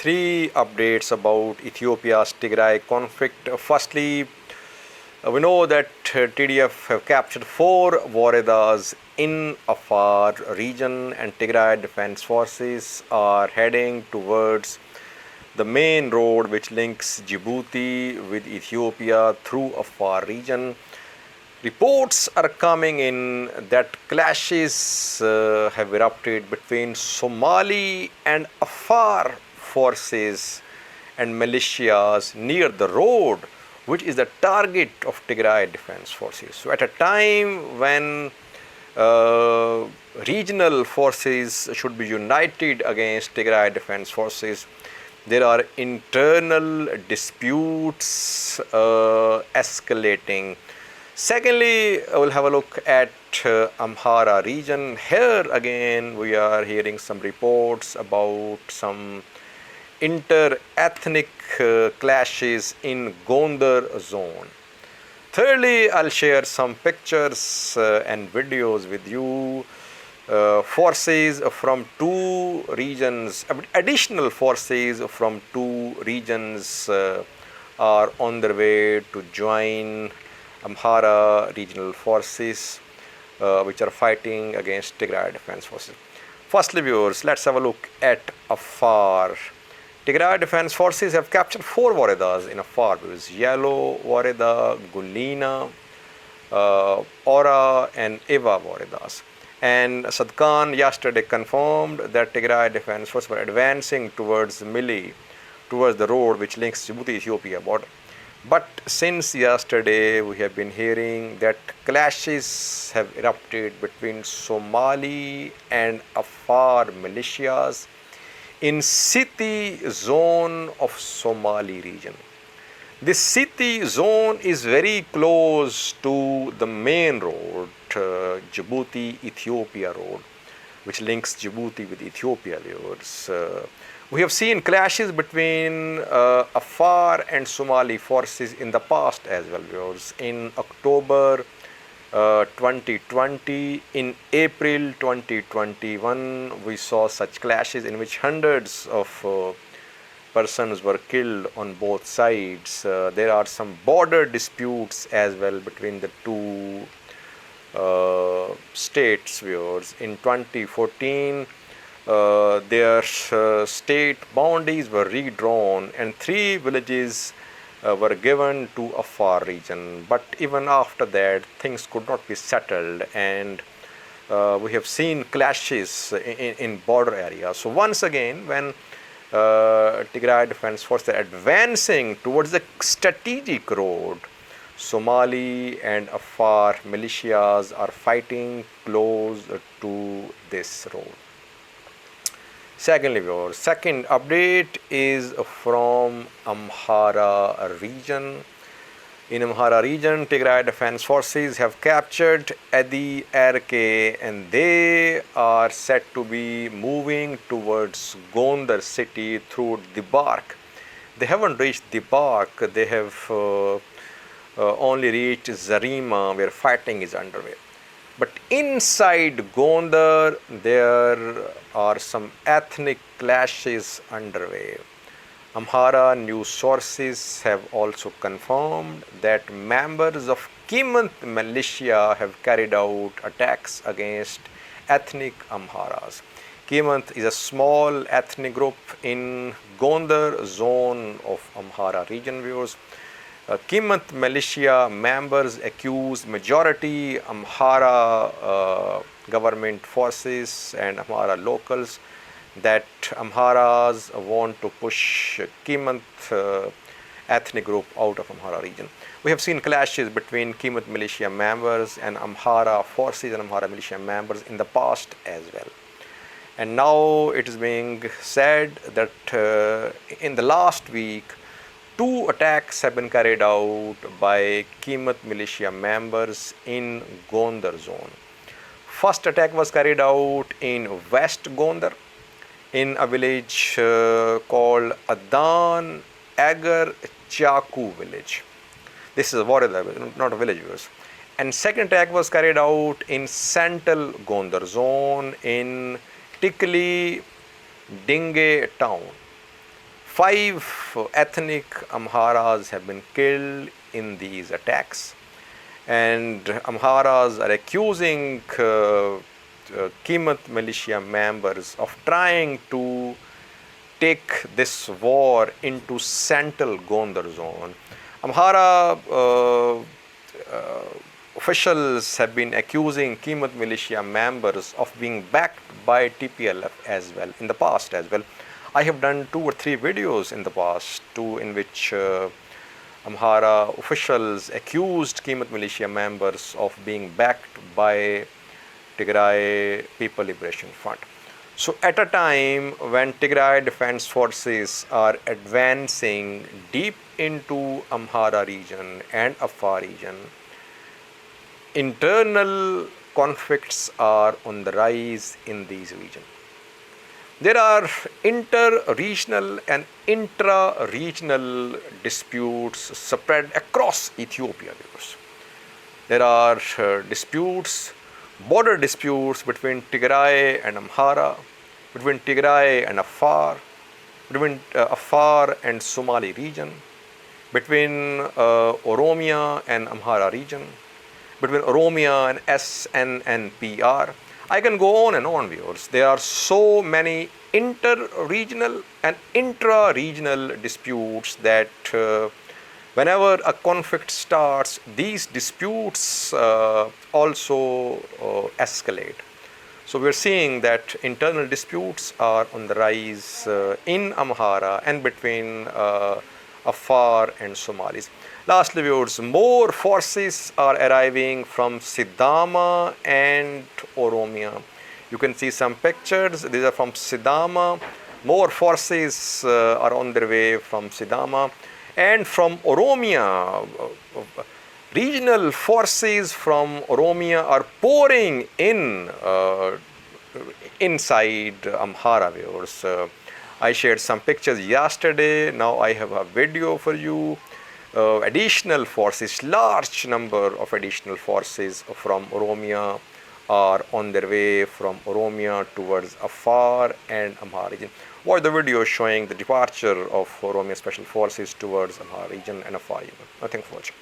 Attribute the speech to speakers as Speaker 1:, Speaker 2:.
Speaker 1: Three updates about Ethiopia's Tigray conflict. Firstly, we know that TDF have captured 4 waredas in Afar region, and Tigray Defense Forces are heading towards the main road which links Djibouti with Ethiopia through Afar region. Reports are coming in that clashes have erupted between Somali and Afar forces and militias near the road, which is the target of Tigray Defense Forces. So, at a time when regional forces should be united against Tigray Defense Forces, there are internal disputes escalating. Secondly, we'll have a look at Amhara region. Here again, we are hearing some reports about some inter-ethnic clashes in Gondar zone. Thirdly, I'll share some pictures and videos with you. Forces from 2 regions, additional forces from 2 regions are on their way to join Amhara regional forces which are fighting against Tigray Defense Forces. Firstly, viewers, let's have a look at Afar. Tigray Defense Forces have captured 4 waredas in Afar, which is Yellow Wareda, Gulina, Ora and Eva waredas. And Sadkan yesterday confirmed that Tigray Defense Forces were advancing towards Mili, towards the road which links Djibouti-Ethiopia border. But since yesterday, we have been hearing that clashes have erupted between Somali and Afar militias in Siti zone of Somali region. This Siti zone is very close to the main road, Djibouti-Ethiopia road, which links Djibouti with Ethiopia, viewers. We have seen clashes between Afar and Somali forces in the past as well, viewers. In October 2020, in April 2021, we saw such clashes in which hundreds of persons were killed on both sides. There are some border disputes as well between the 2 states, viewers. In 2014, their state boundaries were redrawn and 3 villages were given to Afar region. But even after that, things could not be settled, and we have seen clashes in border areas. So once again, when Tigray Defense Forces are advancing towards the strategic road, Somali and Afar militias are fighting close to this road. Secondly, viewers, second update is from Amhara region. In Amhara region, Tigray Defense Forces have captured Adi Erke, and they are said to be moving towards Gondar city through Dibark. They haven't reached Dibark, they have only reached Zarima, where fighting is underway. But inside Gondar, there are some ethnic clashes underway. Amhara news sources have also confirmed that members of Kimant militia have carried out attacks against ethnic Amharas. Kimant is a small ethnic group in Gondar zone of Amhara region, viewers. Kimant militia members accuse majority Amhara government forces and Amhara locals that Amharas want to push Kimant ethnic group out of Amhara region. We have seen clashes between Kimant militia members and Amhara forces and Amhara militia members in the past as well. And now it is being said that in the last week, 2 attacks have been carried out by Kimant militia members in Gondar zone. First attack was carried out in West Gondar in a village called Adan Agar Chaku village. This is a warrior, not a village. And second attack was carried out in Central Gondar zone in Tikli Dinge town. 5 ethnic Amharas have been killed in these attacks, and Amharas are accusing Kimat militia members of trying to take this war into central Gondar zone. Amhara officials have been accusing Kimat militia members of being backed by TPLF as well in the past as well. I have done 2 or 3 videos in the past in which Amhara officials accused Kimat militia members of being backed by Tigray People Liberation Front. So at a time when Tigray Defense Forces are advancing deep into Amhara region and Afar region, internal conflicts are on the rise in these regions. There are inter-regional and intra-regional disputes spread across Ethiopia. There are disputes, border disputes between Tigray and Amhara, between Tigray and Afar, between Afar and Somali region, between Oromia and Amhara region, between Oromia and SNNPR. I can go on and on, viewers. There are so many inter-regional and intra-regional disputes that whenever a conflict starts, these disputes also escalate. So we are seeing that internal disputes are on the rise in Amhara and between Afar and Somalis. Lastly, viewers, more forces are arriving from Sidama and Oromia. You can see some pictures. These are from Sidama. More forces are on their way from Sidama. And from Oromia, regional forces from Oromia are pouring in inside Amhara, viewers. I shared some pictures yesterday. Now I have a video for you. Additional forces, large number of additional forces from Oromia are on their way from Oromia towards Afar and Amhara region. Watch the video showing the departure of Oromia Special Forces towards Amhara region and Afar region. Thanks for watching.